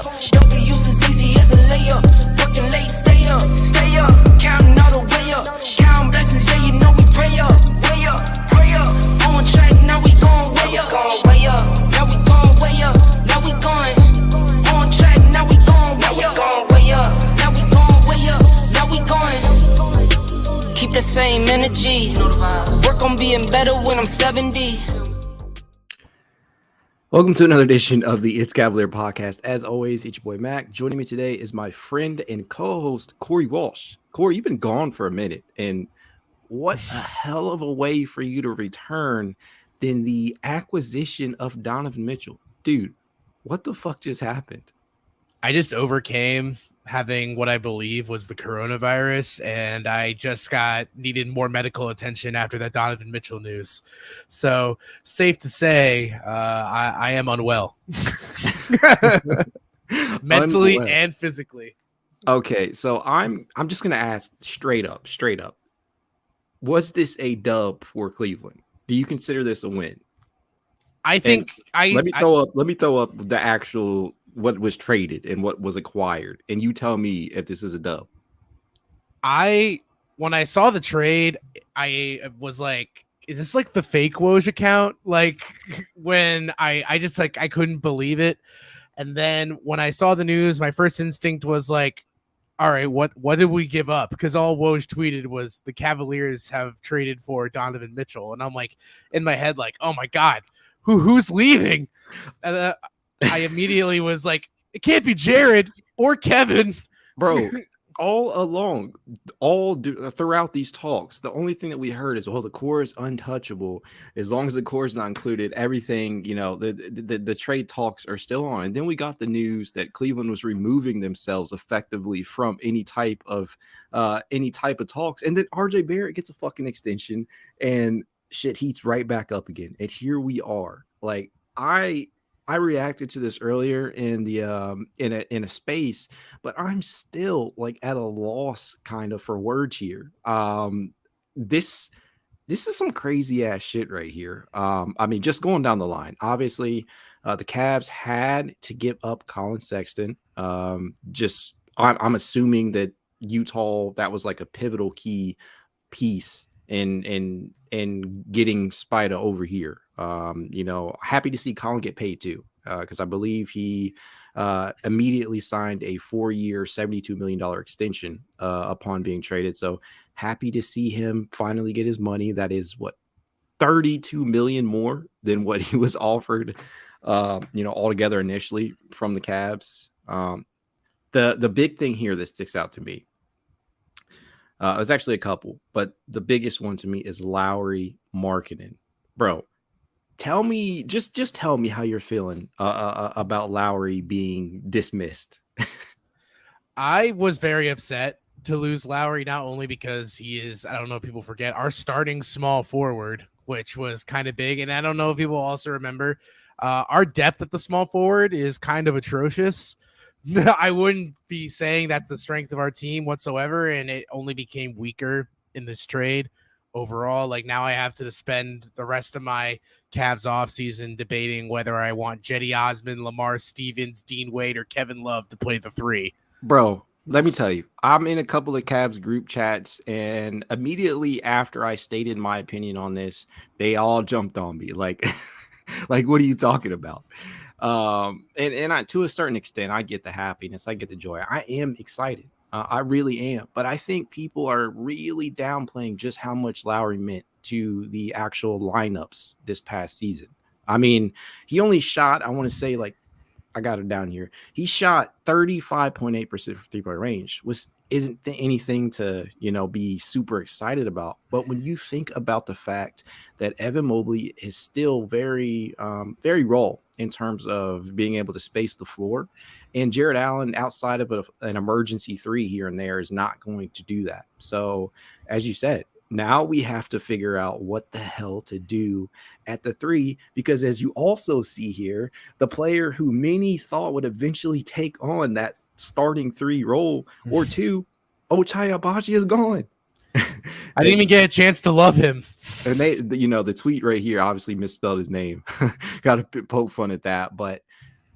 layup. Don't get used as easy as a layup. Working late, stay up. Counting all the way up. Counting blessings, yeah, you know we pray up. Way up, pray up. On track, now we going way up. Way up. Now we going way up. Now we going on track, now we going way up. Way up. Now we going way up. Now we going. Keep the same energy. Work on being better when I'm 70. Welcome to another edition of the It's Cavalier podcast. As always, it's your boy Mac. Joining me today is my friend and co-host Corey Walsh. Corey, you've been gone for a minute, and what a hell of a way for you to return than the acquisition of Donovan Mitchell. Dude, what the fuck just happened? I just overcame having what I believe was the coronavirus, and I just needed more medical attention after that Donovan Mitchell news. So safe to say, I am unwell, mentally and physically. Okay, so I'm just gonna ask straight up. Was this a dub for Cleveland? Do you consider this a win? I think let me throw up the actual what was traded and what was acquired, and you tell me if this is a dub. When I saw the trade, I was like, is this like the fake Woj account? Like when I just like I couldn't believe it. And then when I saw the news, my first instinct was like, all right, what did we give up? Because all Woj tweeted was the Cavaliers have traded for Donovan Mitchell. And I'm like in my head, like, oh my God, who's leaving? And I immediately was like, it can't be Jared or Kevin. Bro, all along, throughout these talks, the only thing that we heard is, well, the core is untouchable. As long as the core is not included, everything, the trade talks are still on. And then we got the news that Cleveland was removing themselves effectively from any type of talks. And then RJ Barrett gets a fucking extension and shit heats right back up again. And here we are. Like, I reacted to this earlier in the in a space, but I'm still like at a loss kind of for words here. This is some crazy ass shit right here. I mean, just going down the line, obviously, the Cavs had to give up Colin Sexton. I'm assuming that Utah, that was like a pivotal key piece in getting Spida over here. Happy to see Colin get paid too, because I believe he immediately signed a 4-year, $72 million extension upon being traded. So happy to see him finally get his money. That is what, $32 million more than what he was offered, altogether initially from the Cavs. The big thing here that sticks out to me, it was actually a couple, but the biggest one to me is Lauri Markkanen. Bro, tell me, just tell me how you're feeling about Lauri being dismissed. I was very upset to lose Lauri, not only because he is, I don't know if people forget, our starting small forward, which was kind of big. And I don't know if people also remember, our depth at the small forward is kind of atrocious. I wouldn't be saying that's the strength of our team whatsoever, and it only became weaker in this trade overall. Like, now I have to spend the rest of my Cavs offseason debating whether I want Jetty Osman, Lamar Stevens, Dean Wade, or Kevin Love to play the 3. Bro, let me tell you, I'm in a couple of Cavs group chats, and immediately after I stated my opinion on this, they all jumped on me. Like, like, what are you talking about? And I, to a certain extent, I get the happiness, I get the joy. I am excited. I really am. But I think people are really downplaying just how much Lauri meant to the actual lineups this past season. I mean, he only shot, I want to say, like, I got it down here. He shot 35.8% from three-point range, which isn't anything to, be super excited about. But when you think about the fact that Evan Mobley is still very, very raw in terms of being able to space the floor, and Jared Allen, outside of an emergency 3 here and there, is not going to do that. So, as you said, now we have to figure out what the hell to do at the 3, because as you also see here, the player who many thought would eventually take on that starting 3 role or 2, Ochai Agbaji is gone. I didn't even get a chance to love him. And the tweet right here obviously misspelled his name. Got to poke fun at that. But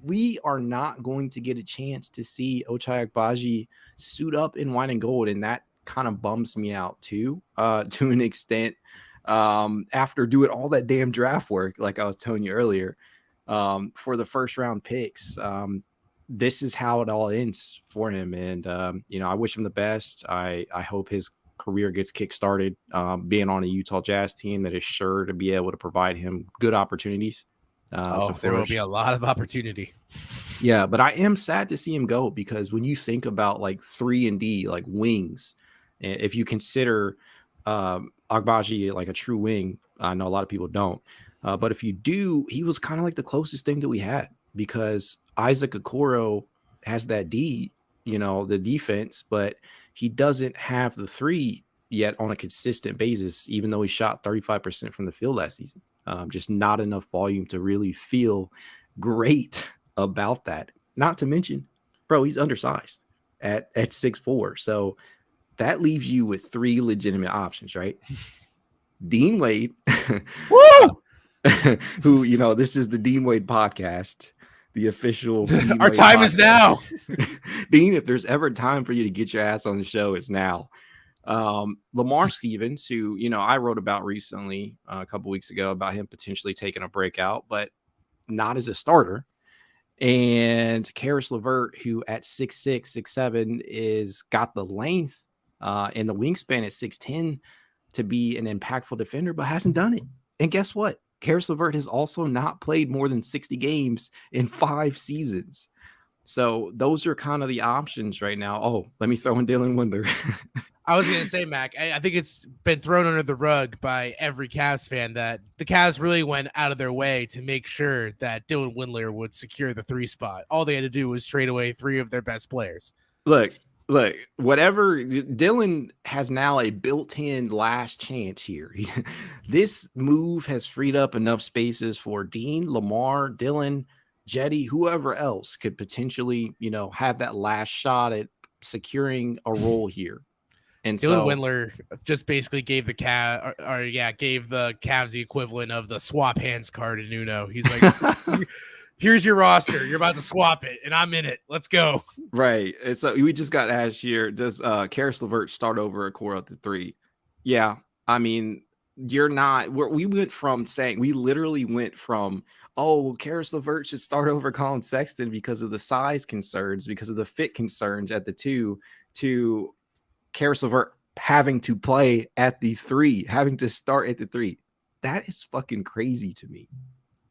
we are not going to get a chance to see Ochai Agbaji suit up in white and gold, and that kind of bums me out too, to an extent. After doing all that damn draft work, like I was telling you earlier, for the first round picks, this is how it all ends for him. And I wish him the best. I hope his career gets kickstarted, being on a Utah Jazz team that is sure to be able to provide him good opportunities. There will be a lot of opportunity. Yeah, but I am sad to see him go, because when you think about like 3-and-D, like wings, if you consider Agbaji like a true wing, I know a lot of people don't, but if you do, he was kind of like the closest thing that we had, because Isaac Okoro has that D, the defense, but he doesn't have the 3 yet on a consistent basis, even though he shot 35% from the field last season. Just not enough volume to really feel great about that. Not to mention, bro, he's undersized at 6'4". So that leaves you with 3 legitimate options, right? Dean Wade, Woo! who, this is the Dean Wade podcast, the official Dean Our Wade time podcast. is now. Dean, if there's ever time for you to get your ass on the show, it's now. Lamar Stevens, who, I wrote about recently, a couple weeks ago, about him potentially taking a breakout, but not as a starter. And Karis LeVert, who at 6'6", 6'7", is got the length and the wingspan at 6'10" to be an impactful defender, but hasn't done it. And guess what? Karis LeVert has also not played more than 60 games in 5 seasons. So those are kind of the options right now. Oh, let me throw in Dylan Windler. I was going to say, Mac, I think it's been thrown under the rug by every Cavs fan that the Cavs really went out of their way to make sure that Dylan Windler would secure the 3 spot. All they had to do was trade away 3 of their best players. Look, whatever, Dylan has now a built-in last chance here. This move has freed up enough spaces for Dean, Lamar, Dylan, Jetty, whoever else could potentially, have that last shot at securing a role here. And Dylan Windler just basically gave the Cavs the equivalent of the swap hands card in Uno. He's like, here's your roster. You're about to swap it, and I'm in it. Let's go. Right. And so we just got asked here, does Karis LeVert start over Okoro at the 3? Yeah. I mean, we literally went from, Karis LeVert should start over Colin Sexton because of the size concerns, because of the fit concerns at the 2, to Karis LeVert having to play at the 3, having to start at the 3. That is fucking crazy to me.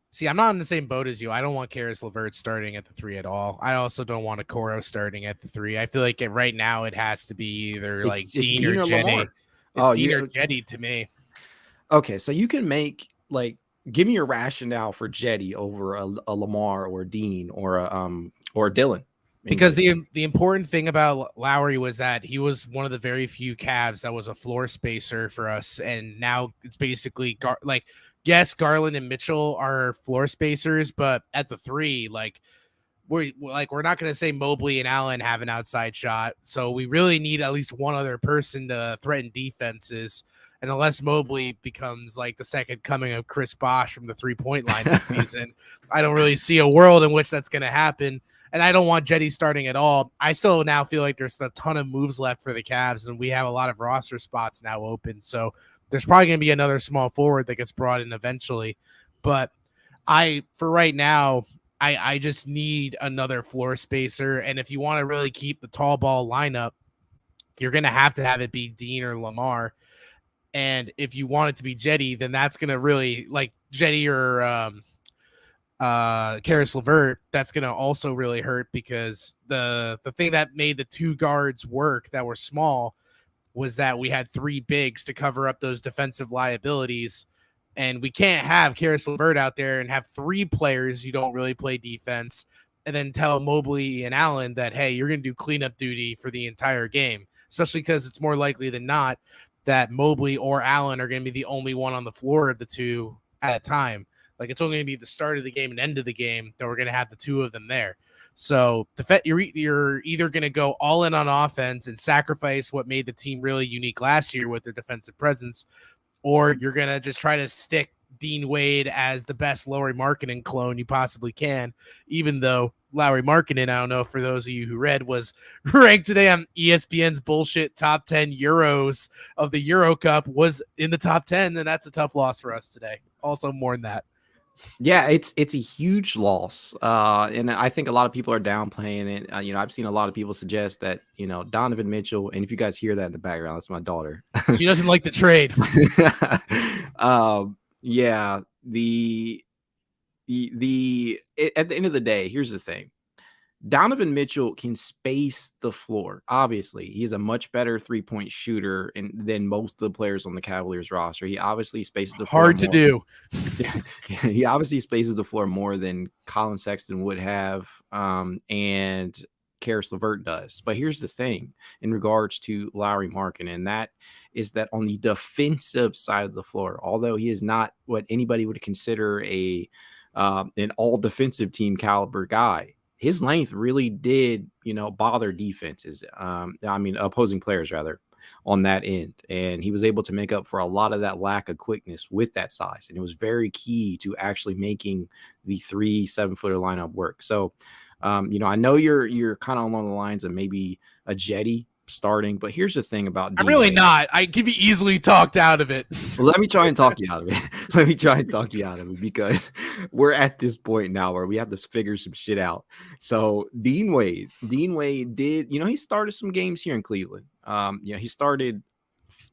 See, I'm not in the same boat as you. I don't want Karis LeVert starting at the 3 at all. I also don't want Okoro starting at the 3. I feel like right now it has to be either Dean or Jetty. Lamar. It's Dean or Jetty to me. Okay, so you can make give me your rationale for Jetty over a Lamar or Dean or Dylan. Because the important thing about Lowry was that he was one of the very few Cavs that was a floor spacer for us, and now it's basically yes, Garland and Mitchell are floor spacers, but at the 3, we're not going to say Mobley and Allen have an outside shot, so we really need at least one other person to threaten defenses. And unless Mobley becomes like the second coming of Chris Bosh from the 3-point line this season, I don't really see a world in which that's going to happen. And I don't want Jetty starting at all. I still now feel like there's a ton of moves left for the Cavs, and we have a lot of roster spots now open. So there's probably going to be another small forward that gets brought in eventually. But for right now, I just need another floor spacer. And if you want to really keep the tall ball lineup, you're going to have it be Dean or Lamar. And if you want it to be Jetty, then that's going to really Jetty or Karis LeVert, that's going to also really hurt, because the thing that made the 2 guards work that were small was that we had 3 bigs to cover up those defensive liabilities. And we can't have Karis LeVert out there and have 3 players who don't really play defense and then tell Mobley and Allen that, hey, you're going to do cleanup duty for the entire game, especially because it's more likely than not that Mobley or Allen are going to be the only one on the floor of the 2 at a time. It's only going to be the start of the game and end of the game that we're going to have the 2 of them there. So you're either going to go all in on offense and sacrifice what made the team really unique last year with their defensive presence, or you're going to just try to stick Dean Wade as the best Lauri Markkanen clone you possibly can, even though Lauri Markkanen, I don't know, for those of you who read, was ranked today on ESPN's bullshit top 10 Euros of the Euro Cup, was in the top 10, and that's a tough loss for us today. Also more than that. Yeah, it's a huge loss, and I think a lot of people are downplaying it. I've seen a lot of people suggest that Donovan Mitchell, and if you guys hear that in the background, that's my daughter. She doesn't like the trade. Yeah, at the end of the day, here's the thing. Donovan Mitchell can space the floor. Obviously, he's a much better three-point shooter than most of the players on the Cavaliers roster. He obviously spaces the floor Hard to do. He obviously spaces the floor more than Colin Sexton would have, and Karis LeVert does. But here's the thing in regards to Lauri Markkanen, and that is that on the defensive side of the floor, although he is not what anybody would consider an all defensive team caliber guy, his length really did, bother defenses. Opposing players rather, on that end. And he was able to make up for a lot of that lack of quickness with that size. And it was very key to actually making the 3 7-footer lineup work. So, I know you're kind of along the lines of maybe a Jetty starting, but here's the thing about I'm really not. I can be easily talked out of it. Well, let me try and talk you out of it. Because we're at this point now where we have to figure some shit out. So Dean Wade did, he started some games here in Cleveland. He started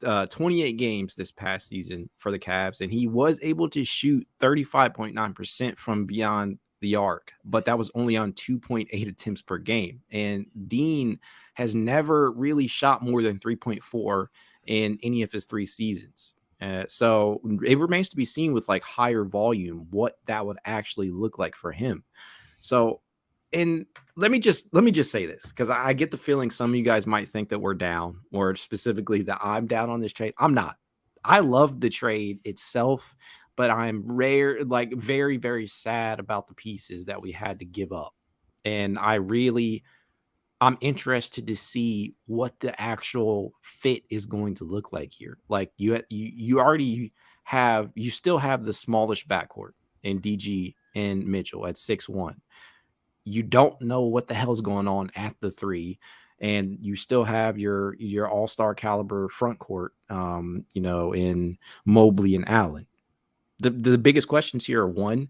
28 games this past season for the Cavs, and he was able to shoot 35.9% from beyond the arc, but that was only on 2.8 attempts per game. And Dean has never really shot more than 3.4 in any of his 3 seasons. So it remains to be seen with like higher volume what that would actually look like for him. So, and let me just say this, because I get the feeling some of you guys might think that we're down, or specifically that I'm down on this trade. I'm not. I love the trade itself, but I'm very, very sad about the pieces that we had to give up. And I'm interested to see what the actual fit is going to look like here. Like you still have the smallish backcourt in DG and Mitchell at 6'1". You don't know what the hell's going on at the 3, and you still have your all-star caliber front court, in Mobley and Allen. The biggest questions here are, 1,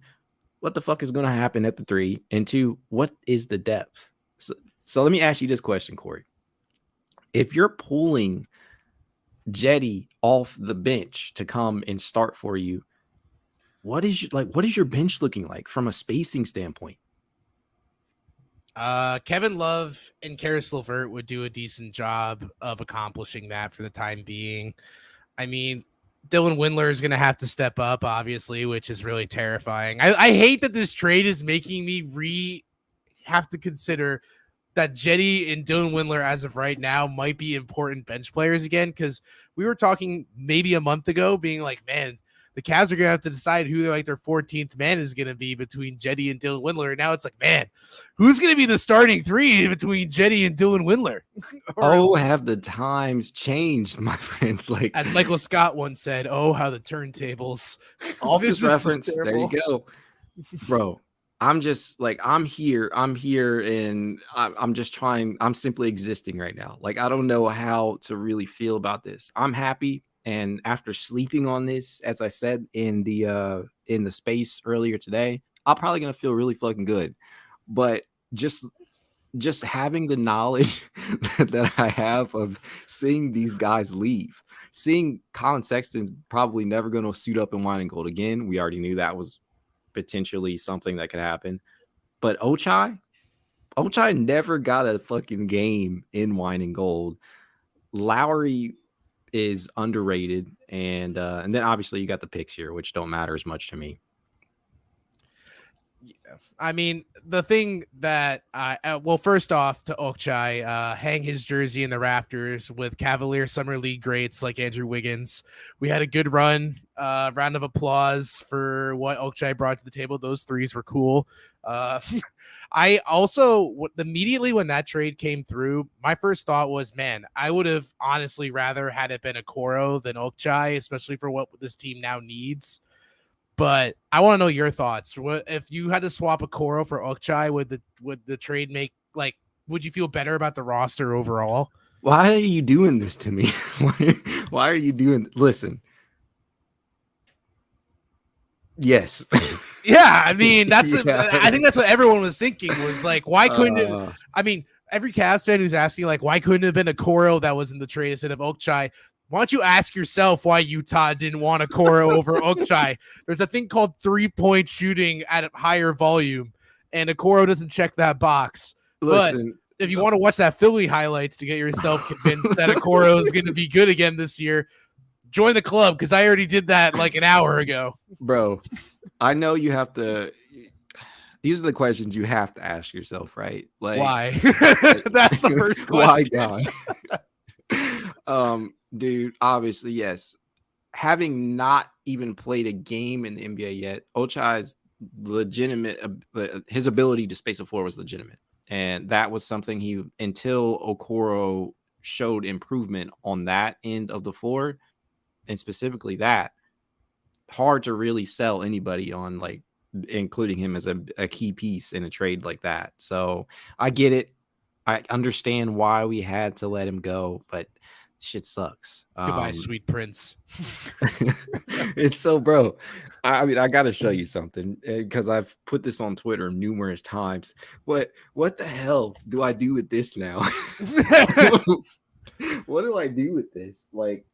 what the fuck is going to happen at the 3, and 2, what is the depth? So let me ask you this question, Corey. If you're pulling Jetty off the bench to come and start for you, what is your bench looking like from a spacing standpoint? Kevin Love and Karis LeVert would do a decent job of accomplishing that for the time being. I mean, Dylan Windler is going to have to step up, obviously, which is really terrifying. I hate that this trade is making me have to consider that Jetty and Dylan Windler, as of right now, might be important bench players again, because we were talking maybe a month ago being like, man, the Cavs are going to have to decide who their 14th man is going to be between Jetty and Dylan Windler. And now it's like, man, who's going to be the starting 3 between Jetty and Dylan Windler? Have the times changed, my friend? Like, as Michael Scott once said, oh, how the turntables. All this reference. There you go, bro. I'm just like, I'm here, and I'm just trying. I'm simply existing right now. Like, I don't know how to really feel about this. I'm happy. And after sleeping on this, as I said in the space earlier today, I'm probably going to feel really fucking good. But just having the knowledge that I have of seeing these guys leave, seeing Colin Sexton's probably never going to suit up in wine and gold again. We already knew that was potentially something that could happen. But Ochai never got a fucking game in wine and gold. Lauri is underrated, and then obviously you got the picks here, which don't matter as much to me. Yeah. I mean, the thing that first off, to Ochai, hang his jersey in the rafters with Cavalier Summer League greats like Andrew Wiggins. We had a good run. Round of applause for what Ochai brought to the table. Those 3s were cool. I also, immediately when that trade came through, my first thought was, man, I would have honestly rather had it been a Okoro than Ochai, especially for what this team now needs. But I want to know your thoughts. What if you had to swap Okoro for Okchai? Would the trade make like? Would you feel better about the roster overall? Why are you doing this to me? Why are you doing? Listen. Yes. Yeah, I mean I Yeah. think that's what everyone was thinking was like, why couldn't it? I mean, every Cavs fan who's asking like, why couldn't it have been Okoro that was in the trade instead of Okchai? Why don't you ask yourself why Utah didn't want Okoro over Okchai? There's a thing called 3-point shooting at a higher volume, and Okoro doesn't check that box. Listen, but if you want to watch that Philly highlights to get yourself convinced that Okoro is going to be good again this year, join the club because I already did that like an hour ago. Bro, I know you have to. These are the questions you have to ask yourself, right? Like, why? That's the first question. Why, God? Dude, obviously, yes. Having not even played a game in the NBA yet, Ochai's legitimate, his ability to space the floor was legitimate. And that was something until Okoro showed improvement on that end of the floor, and specifically that, hard to really sell anybody on, like, including him as a key piece in a trade like that. So I get it. I understand why we had to let him go, but shit sucks. Goodbye, sweet prince. It's so, bro. I mean, I got to show you something because I've put this on Twitter numerous times. What the hell do I do with this now? What do I do with this? Like,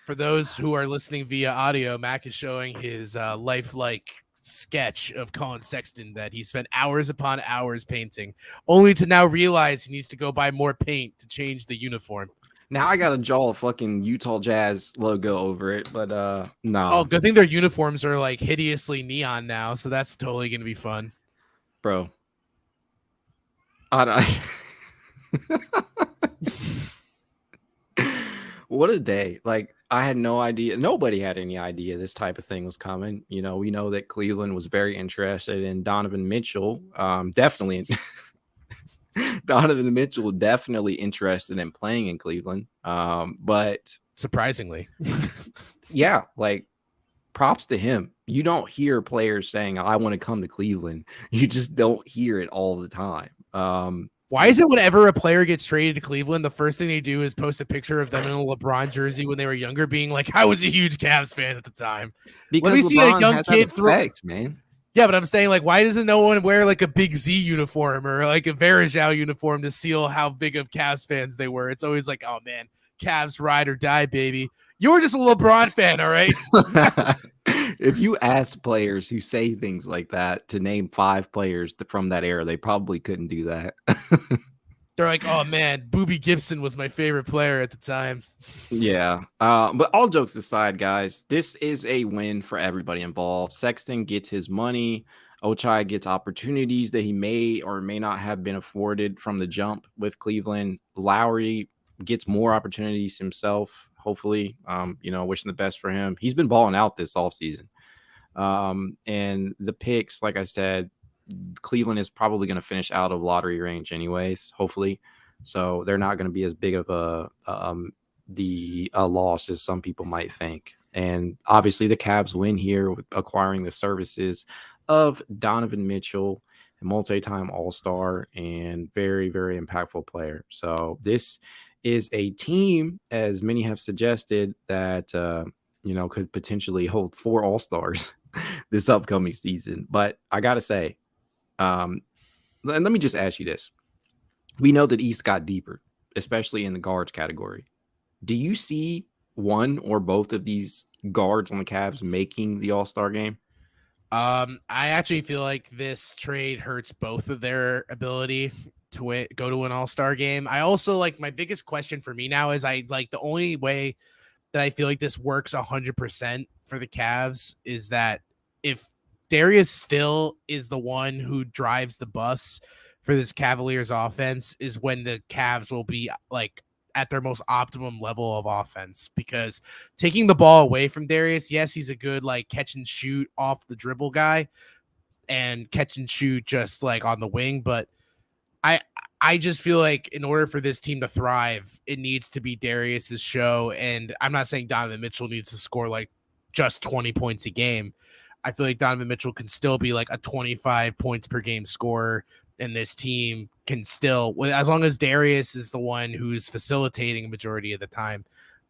for those who are listening via audio, Mac is showing his lifelike sketch of Colin Sexton that he spent hours upon hours painting, only to now realize he needs to go buy more paint to change the uniform. Now I gotta draw a fucking Utah Jazz logo over it, but no. Oh, good thing their uniforms are like hideously neon now, so that's totally gonna be fun, bro. I don't. What a day! Like, I had no idea. Nobody had any idea this type of thing was coming. You know, we know that Cleveland was very interested in Donovan Mitchell. Definitely. Donovan Mitchell definitely interested in playing in Cleveland. But surprisingly, yeah, like, props to him. You don't hear players saying, I want to come to Cleveland. You just don't hear it all the time. Why is it whenever a player gets traded to Cleveland, the first thing they do is post a picture of them in a LeBron jersey when they were younger, being like, I was a huge Cavs fan at the time. Because let me LeBron see a young has kid throw, man. Yeah, but I'm saying, like, why doesn't no one wear like a Big Z uniform or like a Varejao uniform to seal how big of Cavs fans they were? It's always like, oh man, Cavs ride or die, baby. You were just a LeBron fan, all right? If you ask players who say things like that to name 5 players from that era, they probably couldn't do that. They're like, oh man, Boobie Gibson was my favorite player at the time. Yeah. But all jokes aside, guys, this is a win for everybody involved. Sexton gets his money. Ochai gets opportunities that he may or may not have been afforded from the jump with Cleveland. Lowry gets more opportunities himself, hopefully. Wishing the best for him. He's been balling out this offseason. And the picks, like I said, Cleveland is probably going to finish out of lottery range anyways, hopefully. So they're not going to be as big of a loss as some people might think. And obviously the Cavs win here with acquiring the services of Donovan Mitchell, a multi-time All-Star and very, very impactful player. So this is a team, as many have suggested, that could potentially hold 4 All-Stars this upcoming season. But I gotta say, and let me just ask you this. We know that East got deeper, especially in the guards category. Do you see one or both of these guards on the Cavs making the All-Star game? I actually feel like this trade hurts both of their ability to go to an All-Star game. I also, like, my biggest question for me now is the only way that I feel like this works 100% for the Cavs is that if Darius still is the one who drives the bus for this Cavaliers offense, is when the Cavs will be like at their most optimum level of offense, because taking the ball away from Darius, yes, he's a good like catch and shoot off the dribble guy and catch and shoot just like on the wing. But I just feel like in order for this team to thrive, it needs to be Darius's show. And I'm not saying Donovan Mitchell needs to score like just 20 points a game. I feel like Donovan Mitchell can still be like a 25 points per game scorer, and this team can still, as long as Darius is the one who's facilitating a majority of the time,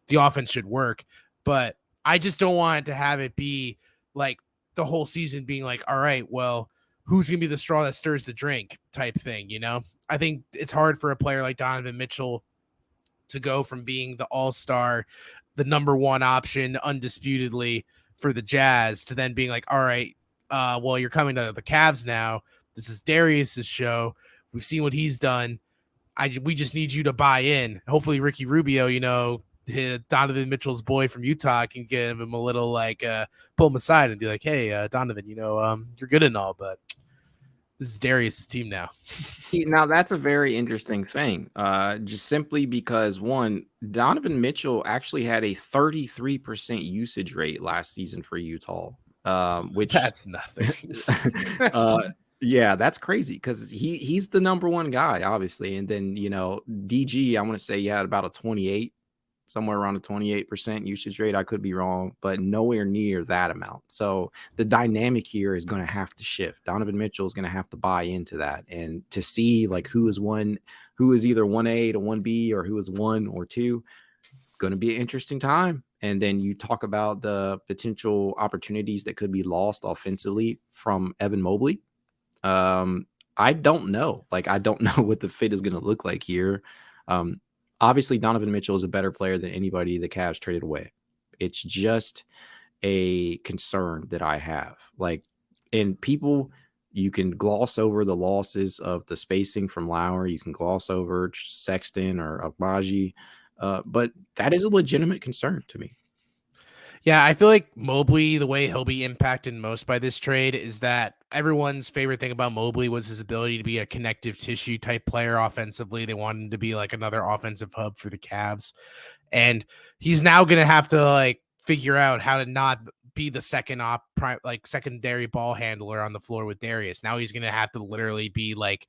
the offense should work. But I just don't want to have it be like the whole season being like, all right, well, who's going to be the straw that stirs the drink type thing, you know? I think it's hard for a player like Donovan Mitchell to go from being the all-star, the number one option undisputedly for the Jazz, to then being like, all right, well, you're coming to the Cavs now. This is Darius's show. We've seen what he's done. We just need you to buy in. Hopefully Ricky Rubio, you know, Donovan Mitchell's boy from Utah, can give him a little like pull him aside and be like, hey, Donovan, you know, you're good and all, but this is Darius's team now. See, now that's a very interesting thing. Just simply because, one, Donovan Mitchell actually had a 33% usage rate last season for Utah, which that's nothing. Yeah, that's crazy because he's the number one guy, obviously. And then, you know, DG, I want to say he had about a 28, somewhere around a 28% usage rate. I could be wrong, but nowhere near that amount. So the dynamic here is going to have to shift. Donovan Mitchell is going to have to buy into that, and to see like who is either 1A to 1B, or who is 1 or 2, going to be an interesting time. And then you talk about the potential opportunities that could be lost offensively from Evan Mobley. I don't know. Like, I don't know what the fit is going to look like here. Obviously, Donovan Mitchell is a better player than anybody the Cavs traded away. It's just a concern that I have. Like, and people, you can gloss over the losses of the spacing from Lowry. You can gloss over Sexton or Agbaji, but that is a legitimate concern to me. Yeah, I feel like Mobley, the way he'll be impacted most by this trade is that everyone's favorite thing about Mobley was his ability to be a connective tissue type player offensively. They wanted him to be like another offensive hub for the Cavs. And he's now going to have to like figure out how to not be the secondary ball handler on the floor with Darius. Now he's going to have to literally be like,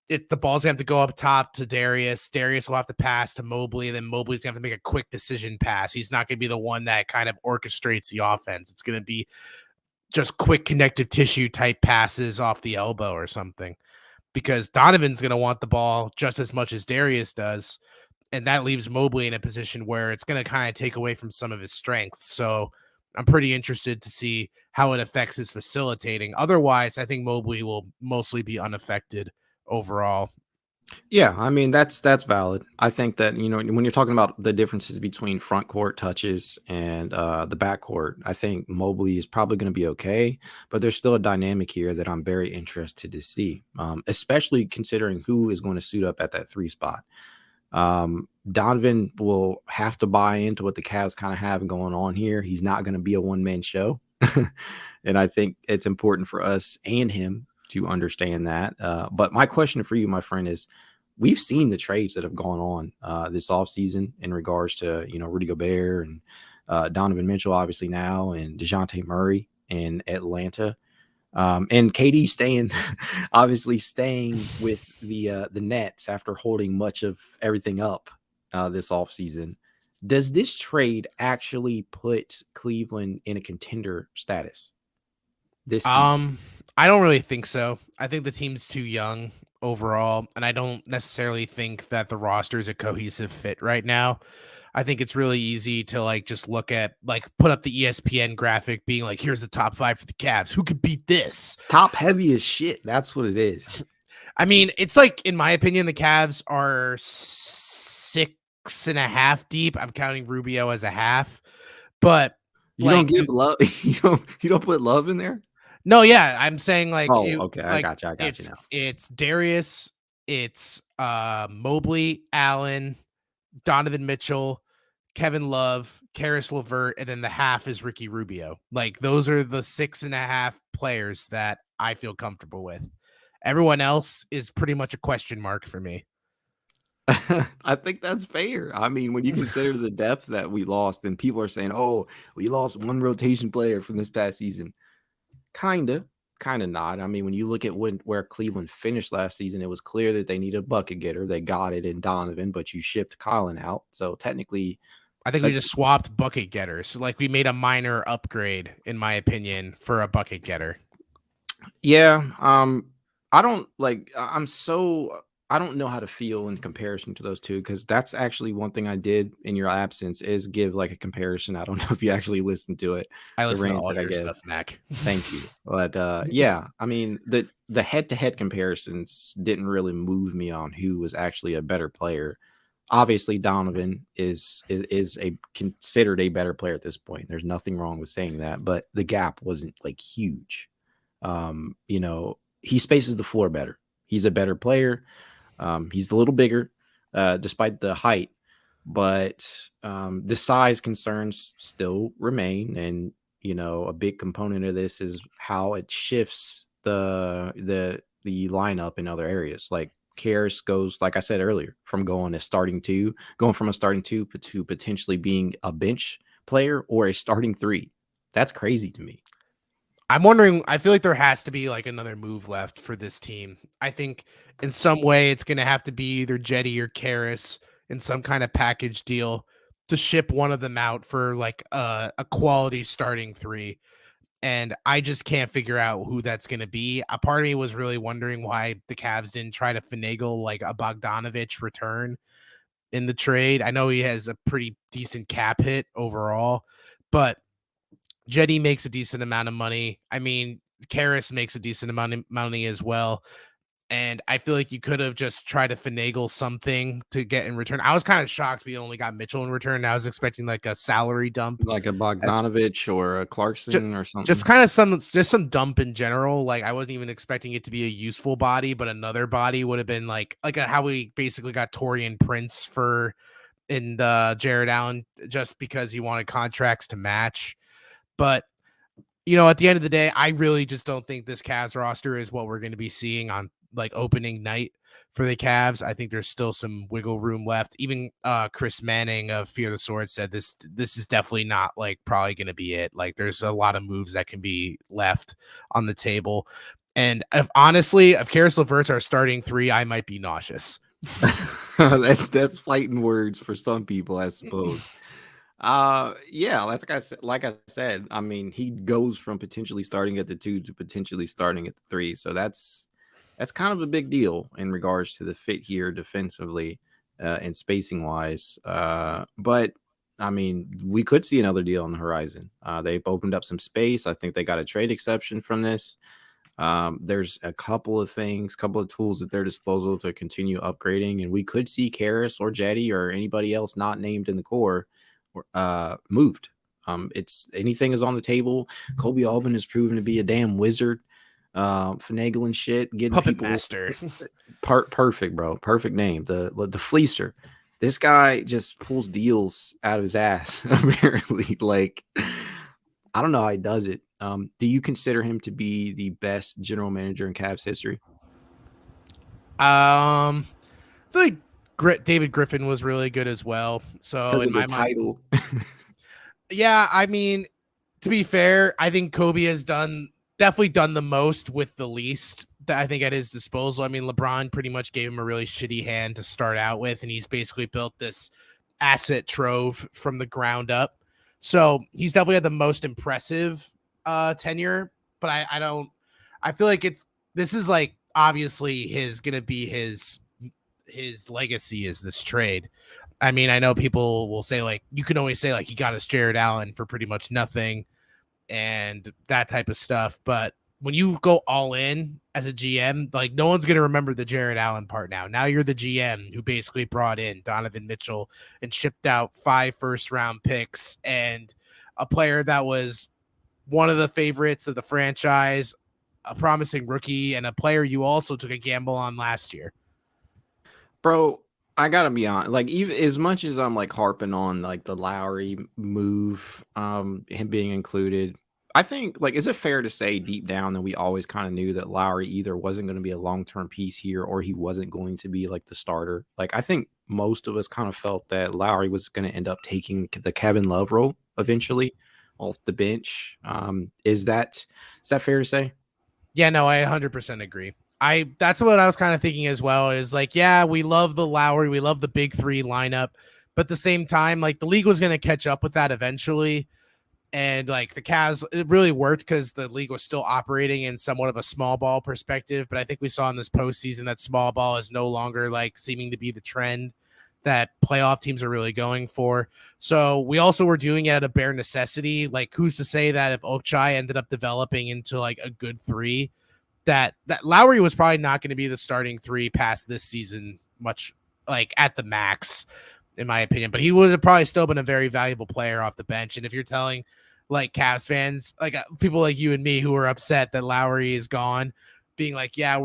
if the ball's going to have to go up top to Darius, Darius will have to pass to Mobley, and then Mobley's going to have to make a quick decision pass. He's not going to be the one that kind of orchestrates the offense. It's going to be just quick connective tissue type passes off the elbow or something, because Donovan's going to want the ball just as much as Darius does. And that leaves Mobley in a position where it's going to kind of take away from some of his strengths. So I'm pretty interested to see how it affects his facilitating. Otherwise, I think Mobley will mostly be unaffected overall. Yeah, I mean, that's valid. I think that, you know, when you're talking about the differences between front court touches and the back court, I think Mobley is probably going to be okay, but there's still a dynamic here that I'm very interested to see, especially considering who is going to suit up at that 3 spot. Donovan will have to buy into what the Cavs kind of have going on here. He's not going to be a one-man show. And I think it's important for us and him to understand that. But my question for you, my friend, is we've seen the trades that have gone on this offseason in regards to, you know, Rudy Gobert and Donovan Mitchell, obviously now, and DeJounte Murray in Atlanta. And KD obviously staying with the Nets after holding much of everything up this offseason. Does this trade actually put Cleveland in a contender status this season? I don't really think so. I think the team's too young overall, and I don't necessarily think that the roster is a cohesive fit right now. I think it's really easy to like just look at like put up the ESPN graphic being like, here's the top 5 for the Cavs. Who could beat this? Top heavy as shit. That's what it is. I mean, it's like, in my opinion, the Cavs are 6.5 deep. I'm counting Rubio as a half, but you don't give love. You don't put love in there. No, yeah, I'm saying like, okay, like, I got you now. It's Darius, it's Mobley, Allen, Donovan Mitchell, Kevin Love, Karis LeVert, and then the half is Ricky Rubio. Like, those are the 6.5 players that I feel comfortable with. Everyone else is pretty much a question mark for me. I think that's fair. I mean, when you consider the depth that we lost, and people are saying, oh, we lost one rotation player from this past season. Kind of not. I mean, when you look at where Cleveland finished last season, it was clear that they needed a bucket getter. They got it in Donovan, but you shipped Colin out. So technically, I think we just swapped bucket getters. So like we made a minor upgrade, in my opinion, for a bucket getter. Yeah. I don't like. I don't know how to feel in comparison to those two because that's actually one thing I did in your absence is give like a comparison. I don't know if you actually listened to it. I The listen to rant all that I your gave. stuff, Mac. Thank you. But yeah, I mean the head-to-head comparisons didn't really move me on who was actually a better player. Obviously, Donovan is a considered a better player at this point. There's nothing wrong with saying that, but the gap wasn't like huge. You know, he spaces the floor better. He's a better player. He's a little bigger, despite the height, but the size concerns still remain. And you know, a big component of this is how it shifts the lineup in other areas. Like Karras goes, like I said earlier, from going from a starting two to potentially being a bench player or a starting three. That's crazy to me. I'm wondering, I feel like there has to be like another move left for this team. I think in some way it's going to have to be either Jetty or Karras in some kind of package deal to ship one of them out for like a quality starting three. And I just can't figure out who that's going to be. A part of me was really wondering why the Cavs didn't try to finagle like a Bogdanovich return in the trade. I know he has a pretty decent cap hit overall, but Jetty makes a decent amount of money. I mean, Karras makes a decent amount of money as well. And I feel like you could have just tried to finagle something to get in return. I was kind of shocked we only got Mitchell in return. I was expecting like a salary dump, Like a Bogdanovich or a Clarkson or something. just kind of some dump in general. Like I wasn't even expecting it to be a useful body, but another body would have been like how we basically got Torian Prince for in the Jared Allen just because he wanted contracts to match. But you know, at the end of the day, I really just don't think this Cavs roster is what we're going to be seeing on like opening night for the Cavs. I think there's still some wiggle room left. Even Chris Manning of Fear the Sword said this is definitely not like probably going to be it. Like there's a lot of moves that can be left on the table. And if Karis LeVert's our starting three, I might be nauseous. That's fighting words for some people, I suppose. Yeah, like I said, I mean, he goes from potentially starting at the 2 to potentially starting at the 3. So that's kind of a big deal in regards to the fit here defensively and spacing wise. But I mean, we could see another deal on the horizon. They've opened up some space. I think they got a trade exception from this. There's a couple of tools at their disposal to continue upgrading, and we could see Karras or Jetty or anybody else not named in the core moved. It's anything is on the table. Koby Altman has proven to be a damn wizard, finagling shit, getting Puppet people master. Perfect, bro. Perfect name. The fleecer. This guy just pulls deals out of his ass. Apparently, like I don't know how he does it. Do you consider him to be the best general manager in Cavs history? I feel like David Griffin was really good as well. So in my title. Yeah, I mean, to be fair, I think Kobe has definitely done the most with the least that I think at his disposal. I mean, LeBron pretty much gave him a really shitty hand to start out with, and he's basically built this asset trove from the ground up. So he's definitely had the most impressive tenure, but I feel like this is like obviously gonna be his legacy is this trade. I mean, I know people will say like you can always say like he got us Jared Allen for pretty much nothing and that type of stuff, but when you go all in as a GM, like no one's gonna remember the Jared Allen part now. Now you're the GM who basically brought in Donovan Mitchell and shipped out 5 first-round picks and a player that was one of the favorites of the franchise, a promising rookie, and a player you also took a gamble on last year. Bro, I gotta be honest. Like, even as much as I'm like harping on like the Lowry move, him being included, I think like is it fair to say deep down that we always kind of knew that Lowry either wasn't going to be a long-term piece here or he wasn't going to be like the starter. Like, I think most of us kind of felt that Lowry was going to end up taking the Kevin Love role eventually off the bench. Is that fair to say? Yeah, no, I 100% agree. That's what I was kind of thinking as well is like, yeah, we love the Lowry. We love the big 3 lineup, But at the same time, like the league was going to catch up with that eventually. And like the Cavs, it really worked because the league was still operating in somewhat of a small ball perspective. But I think we saw in this postseason that small ball is no longer like seeming to be the trend that playoff teams are really going for. So we also were doing it at a bare necessity. Like who's to say that if Ochai ended up developing into like a good 3, that Lowry was probably not going to be the starting 3 past this season, much like at the max, in my opinion. But he would have probably still been a very valuable player off the bench. And if you're telling like Cavs fans, like people like you and me who are upset that Lowry is gone, being like, yeah,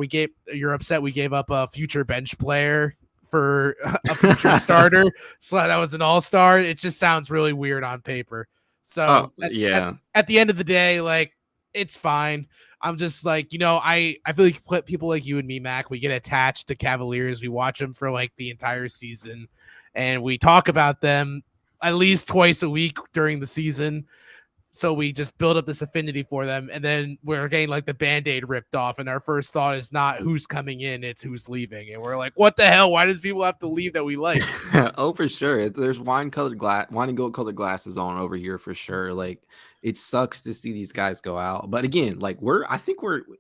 you're upset we gave up a future bench player for a future starter. So that was an all-star. It just sounds really weird on paper. So at the end of the day, like it's fine. I'm just like, I feel like people like you and me, Mac, we get attached to Cavaliers. We watch them for like the entire season and we talk about them at least twice a week during the season. So we just build up this affinity for them. And then we're getting like the Band-Aid ripped off. And our first thought is not who's coming in, it's who's leaving. And we're like, what the hell? Why does people have to leave that we like? Oh, for sure. There's wine and gold colored glasses on over here for sure. Like it sucks to see these guys go out. But again, like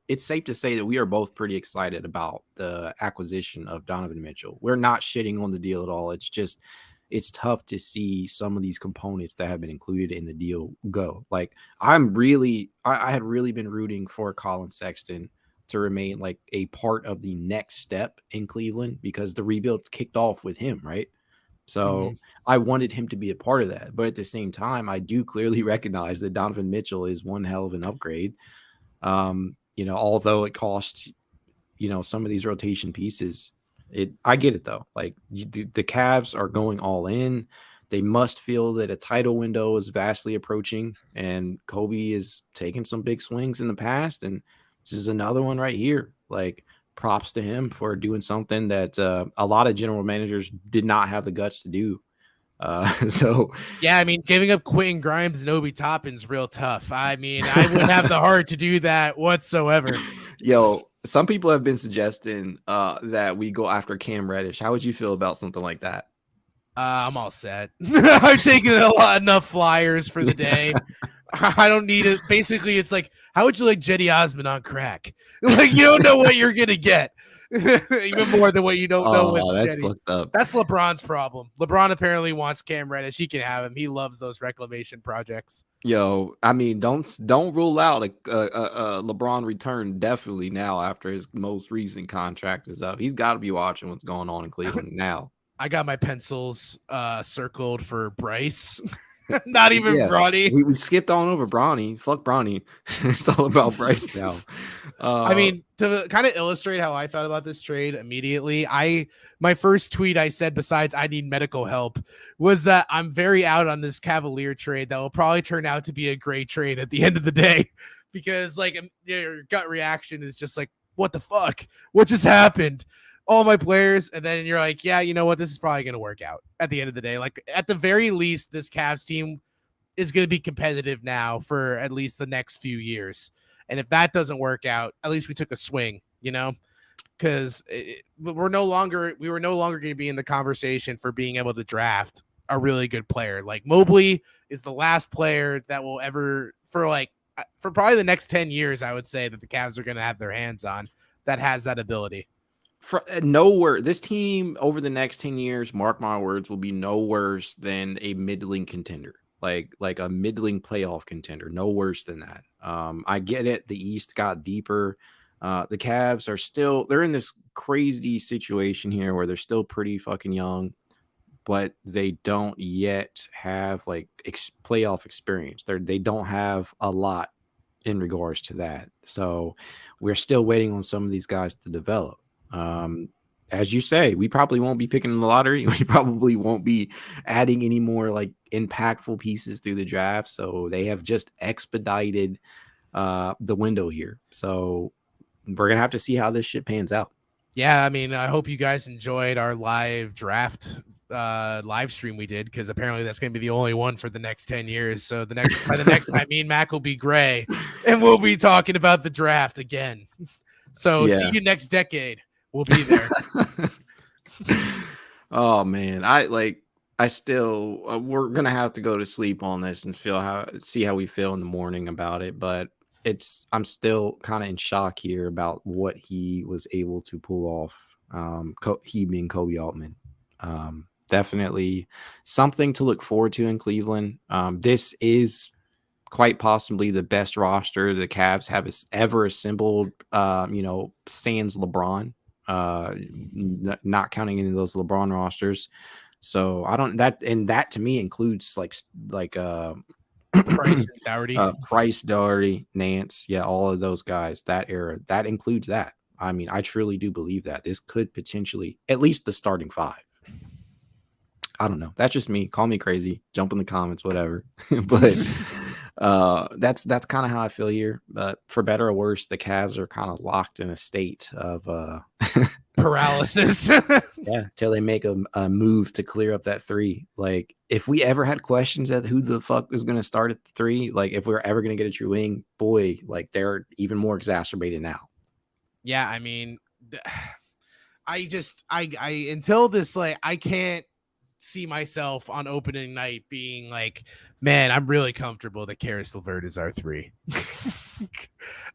it's safe to say that we are both pretty excited about the acquisition of Donovan Mitchell. We're not shitting on the deal at all. It's just, it's tough to see some of these components that have been included in the deal go. Like I had really been rooting for Colin Sexton to remain like a part of the next step in Cleveland because the rebuild kicked off with him, right? So I wanted him to be a part of that. But at the same time, I do clearly recognize that Donovan Mitchell is one hell of an upgrade. Although it costs, some of these rotation pieces. I get it though. Like the Cavs are going all in. They must feel that a title window is vastly approaching, and Kobe is taking some big swings in the past, and this is another one right here. Like props to him for doing something that a lot of general managers did not have the guts to do. Giving up Quentin Grimes and Obi Toppin's real tough. I mean, I wouldn't have the heart to do that whatsoever. Yo, some people have been suggesting that we go after Cam Reddish. How would you feel about something like that? I'm all set. I'm taking enough flyers for the day. I don't need it. Basically, it's like, how would you like Jetty Osman on crack? Like, you don't know what you're going to get. Even more than what you don't know with that's Jetty. Fucked up. That's LeBron's problem. LeBron apparently wants Cam Reddish. He can have him. He loves those reclamation projects. Yo, I mean, don't rule out a LeBron return definitely now after his most recent contract is up. He's got to be watching what's going on in Cleveland now. I got my pencils circled for Bryce. Not even Bronny. We skipped on over Bronny. Fuck Bronny. It's all about Bryce now. I mean, to kind of illustrate how I felt about this trade immediately, my first tweet I said, besides I need medical help, was that I'm very out on this Cavalier trade that will probably turn out to be a great trade at the end of the day. Because like your gut reaction is just like, what the fuck? What just happened? All my players, and then you're like, yeah, you know what? This is probably going to work out at the end of the day. Like, at the very least, this Cavs team is going to be competitive now for at least the next few years. And if that doesn't work out, at least we took a swing, because we were no longer going to be in the conversation for being able to draft a really good player. Like Mobley is the last player that will ever, for probably the next 10 years, I would say that the Cavs are going to have their hands on that has that ability. This team over the next 10 years, mark my words, will be no worse than a middling contender, like a middling playoff contender, no worse than that. I get it. The East got deeper. The Cavs they're in this crazy situation here where they're still pretty fucking young, but they don't yet have like playoff experience. They don't have a lot in regards to that. So we're still waiting on some of these guys to develop. As you say, we probably won't be picking in the lottery. We probably won't be adding any more like impactful pieces through the draft. So they have just expedited the window here. So we're gonna have to see how this shit pans out. Yeah, I mean, I hope you guys enjoyed our live draft live stream we did, because apparently that's gonna be the only one for the next 10 years. So by the next time, me and Mac will be gray, and we'll be talking about the draft again. So see you next decade. We'll be there. Oh man, I still we're gonna have to go to sleep on this and see how we feel in the morning about it. But I'm still kind of in shock here about what he was able to pull off. He being Koby Altman. Definitely something to look forward to in Cleveland. This is quite possibly the best roster the Cavs have ever assembled. Sans LeBron, not counting any of those LeBron rosters. So that to me includes like Price and Dougherty. Price, Dougherty, Nance, yeah, all of those guys. That era that includes that. I mean, I truly do believe that this could potentially at least the starting five. I don't know. That's just me. Call me crazy. Jump in the comments, whatever. But that's kind of how I feel here. But for better or worse, the Cavs are kind of locked in a state of paralysis. Yeah, till they make a move to clear up that three. Like, if we ever had questions at who the fuck is going to start at the three, like if we're ever going to get a true wing, boy, like they're even more exacerbated now. Yeah, I mean, I until this, like, I can't see myself on opening night being like, man, I'm really comfortable that Karis LeVert is our three.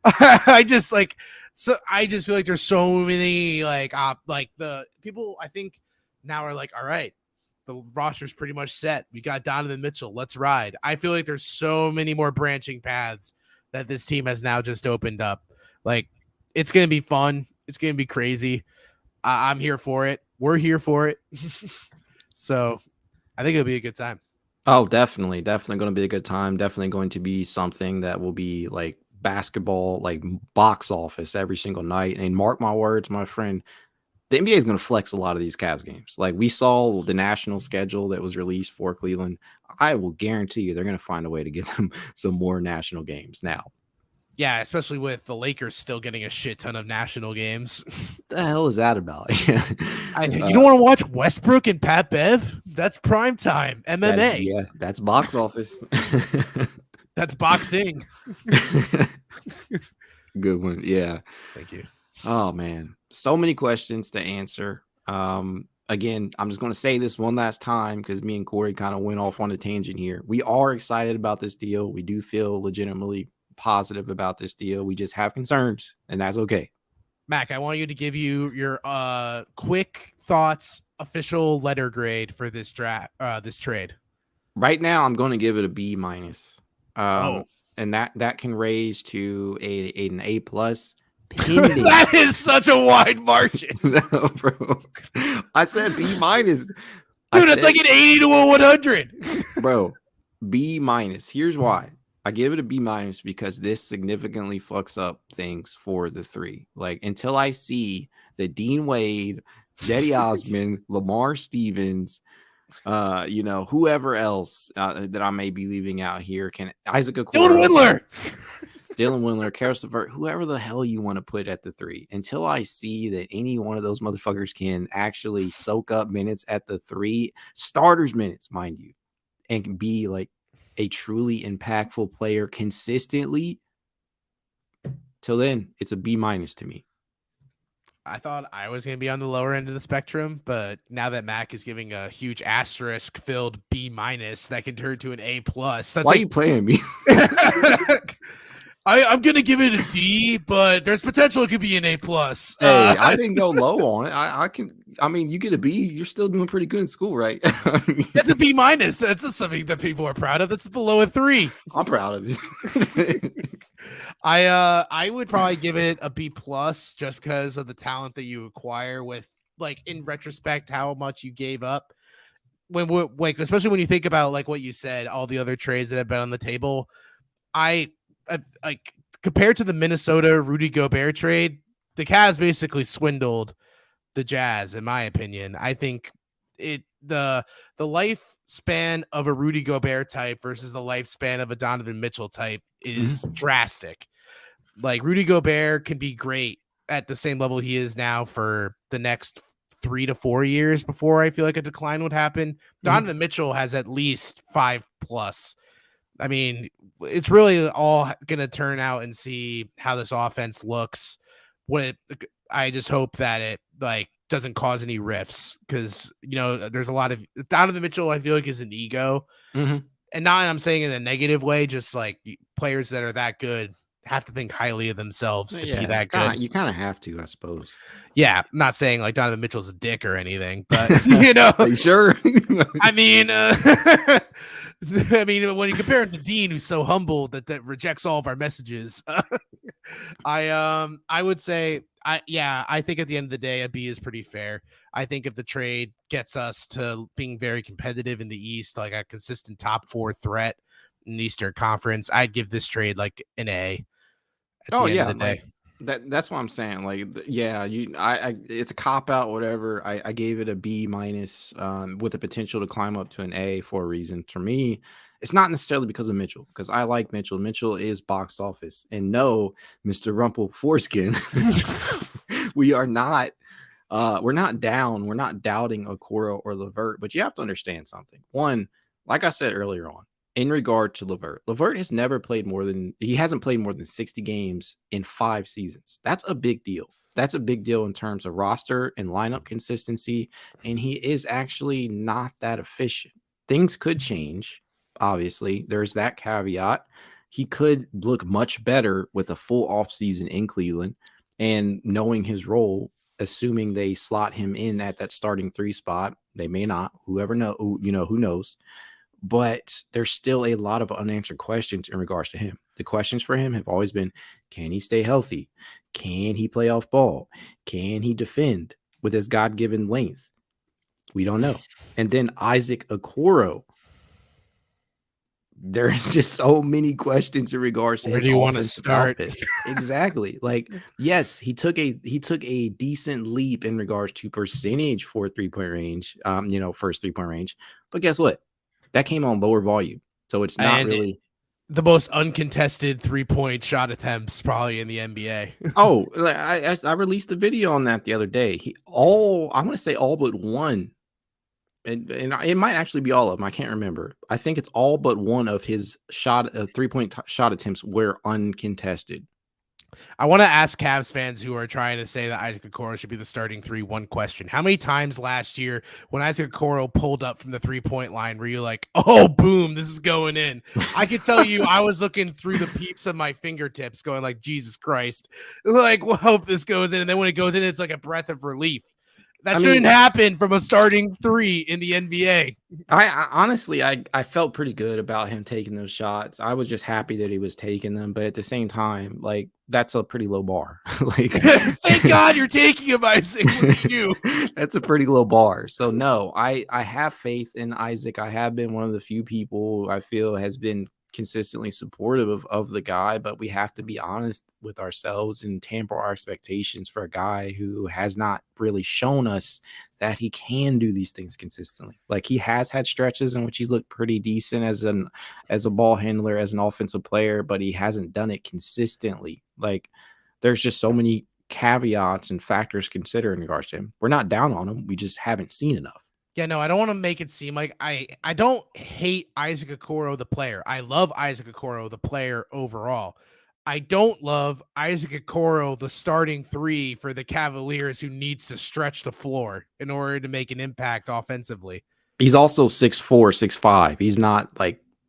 I just feel like there's so many like the people I think now are like, all right, the roster's pretty much set. We got Donovan Mitchell. Let's ride. I feel like there's so many more branching paths that this team has now just opened up. Like, it's going to be fun. It's going to be crazy. I'm here for it. We're here for it. So I think it'll be a good time. Oh, definitely going to be a good time. Definitely going to be something that will be like basketball, like box office every single night. And mark my words, my friend, the NBA is going to flex a lot of these Cavs games. Like we saw the national schedule that was released for Cleveland. I will guarantee you they're going to find a way to get them some more national games now. Yeah, especially with the Lakers still getting a shit ton of national games. What the hell is that about? You don't want to watch Westbrook and Pat Bev? That's prime time. MMA. That's box office. That's boxing. Good one. Yeah. Thank you. Oh, man. So many questions to answer. Again, I'm just going to say this one last time because me and Corey kind of went off on a tangent here. We are excited about this deal. We do feel legitimately positive about this deal. We just have concerns, and that's okay. Mac, I want you to give you your quick thoughts, official letter grade for this this trade. Right now, I'm going to give it a B-. And that can raise to an A+. That is such a wide margin. No, bro. I said B-. Dude, it's like an 80 to a 100. Bro, B-. Here's why. I give it a B- because this significantly fucks up things for the three. Like, until I see that Dean Wade, Cedi Osman, Lamar Stevens, whoever else that I may be leaving out here, Isaac Okoro, Dylan Windler, Karis LeVert, whoever the hell you want to put at the three, until I see that any one of those motherfuckers can actually soak up minutes at the three, starters minutes, mind you, and can be like a truly impactful player consistently, till then, it's a B- to me. I thought I was going to be on the lower end of the spectrum, but now that Mac is giving a huge asterisk-filled B-, that can turn to an A+. That's Why are you playing me? I'm going to give it a D, but there's potential it could be an A+. Hey, I didn't go low on it. I mean, you get a B, you're still doing pretty good in school, right? That's a B-. That's something that people are proud of. That's below a 3. I'm proud of it. I would probably give it a B+ just because of the talent that you acquire with, like, in retrospect, how much you gave up. Especially when you think about like what you said, all the other trades that have been on the table. Like, compared to the Minnesota Rudy Gobert trade, the Cavs basically swindled the Jazz, in my opinion. I think the lifespan of a Rudy Gobert type versus the lifespan of a Donovan Mitchell type is drastic. Like, Rudy Gobert can be great at the same level he is now for the next 3 to 4 years before I feel like a decline would happen. Donovan Mitchell has at least 5+. I mean, it's really all going to turn out and see how this offense looks. I just hope that it like doesn't cause any rifts because there's a lot of Donovan Mitchell. I feel like is an ego, and not I'm saying in a negative way. Just like players that are that good have to think highly of themselves to be that good. You kind of have to, I suppose. Yeah, I'm not saying like Donovan Mitchell's a dick or anything, but Are you sure? I mean, when you compare him to Dean, who's so humble that rejects all of our messages, I would say I think at the end of the day, a B is pretty fair. I think if the trade gets us to being very competitive in the East, like a consistent top 4 threat in the Eastern Conference, I'd give this trade like an A. At the end of the day. That's what I'm saying. Like, it's a cop out, whatever. I gave it a B minus, with the potential to climb up to an A for a reason. For me, it's not necessarily because of Mitchell, because I like Mitchell. Mitchell is box office, and no, Mr. Rumple Foreskin, we're not down. We're not doubting Okoro or LeVert, but you have to understand something. One, like I said earlier on, in regard to LeVert has never played he hasn't played more than 60 games in 5 seasons. That's a big deal. That's a big deal in terms of roster and lineup consistency. And he is actually not that efficient. Things could change. Obviously, there's that caveat. He could look much better with a full offseason in Cleveland and knowing his role, assuming they slot him in at that starting 3 spot. They may not. Who knows? But there's still a lot of unanswered questions in regards to him. The questions for him have always been, can he stay healthy? Can he play off ball? Can he defend with his God-given length? We don't know. And then Isaac Okoro. There's just so many questions in regards to where his do you want to start? Exactly. Like, yes, he took a decent leap in regards to percentage for 3-point range, first 3-point range. But guess what? That came on lower volume. So it's not really the most uncontested 3-point shot attempts probably in the NBA. Oh, I released a video on that the other day. I want to say all but one. And it might actually be all of them. I can't remember. I think it's all but one of his 3-point shot attempts were uncontested. I want to ask Cavs fans who are trying to say that Isaac Okoro should be the starting 3 one question. How many times last year when Isaac Okoro pulled up from the 3-point line were you like, oh, boom, this is going in? I can tell you I was looking through the peeps of my fingertips going like, Jesus Christ. Like, well, hope this goes in. And then when it goes in, it's like a breath of relief. That shouldn't happen from a starting 3 in the NBA. I honestly, I felt pretty good about him taking those shots. I was just happy that he was taking them, but at the same time, like, that's a pretty low bar. Like, thank God you're taking him, Isaac. Look at you. That's a pretty low bar. So no, I have faith in Isaac. I have been one of the few people I feel has been consistently supportive of the guy, but we have to be honest with ourselves and temper our expectations for a guy who has not really shown us that he can do these things consistently. Like, he has had stretches in which he's looked pretty decent as a ball handler, as an offensive player, but he hasn't done it consistently. Like, there's just so many caveats and factors considered in regards to him. We're not down on him. We just haven't seen enough. Yeah, no, I don't want to make it seem like I don't hate Isaac Okoro, the player. I love Isaac Okoro, the player overall. I don't love Isaac Okoro, the starting 3 for the Cavaliers, who needs to stretch the floor in order to make an impact offensively. He's also 6'4", 6'5".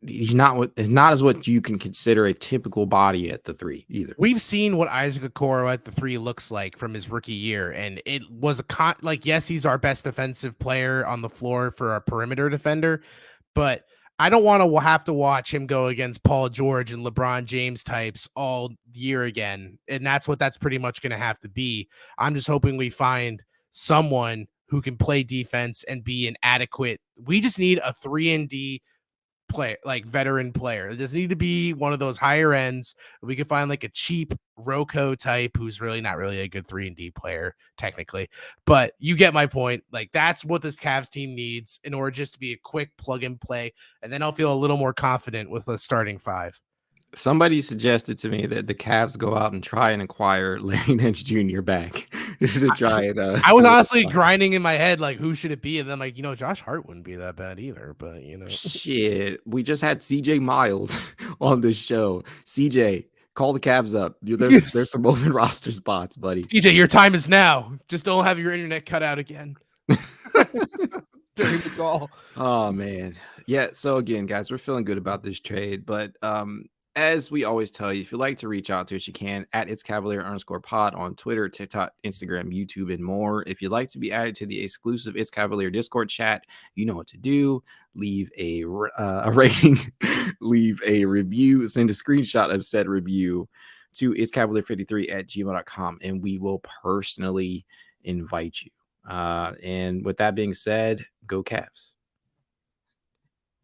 He's not as what you can consider a typical body at the 3 either. We've seen what Isaac Okoro at the 3 looks like from his rookie year, and it was yes, he's our best defensive player on the floor for a perimeter defender, but I don't want to have to watch him go against Paul George and LeBron James types all year again, and that's pretty much going to have to be. I'm just hoping we find someone who can play defense and be an adequate. We just need a 3-and-D player, like veteran player. It doesn't need to be one of those higher ends. We could find like a cheap Rocco type who's really not really a good 3-and-D player technically, but you get my point. Like, that's what this Cavs team needs in order just to be a quick plug and play, and then I'll feel a little more confident with the starting 5. Somebody suggested to me that the Cavs go out and try and acquire Larry Nance Jr. back to try it. I was honestly grinding in my head, like, who should it be? And then, like, Josh Hart wouldn't be that bad either, but, Shit. We just had CJ Miles on this show. CJ, Call the Cavs up. Yes. There's some open roster spots, buddy. TJ, your time is now. Just don't have your internet cut out again during the call. Oh man. Yeah. So again, guys, we're feeling good about this trade, but as we always tell you, if you'd like to reach out to us, you can at It's Cavalier _pod on Twitter, TikTok, Instagram, YouTube, and more. If you'd like to be added to the exclusive It's Cavalier Discord chat, you know what to do. Leave a rating, leave a review, send a screenshot of said review to itscavalier53@gmail.com, and we will personally invite you. And with that being said, go Cavs.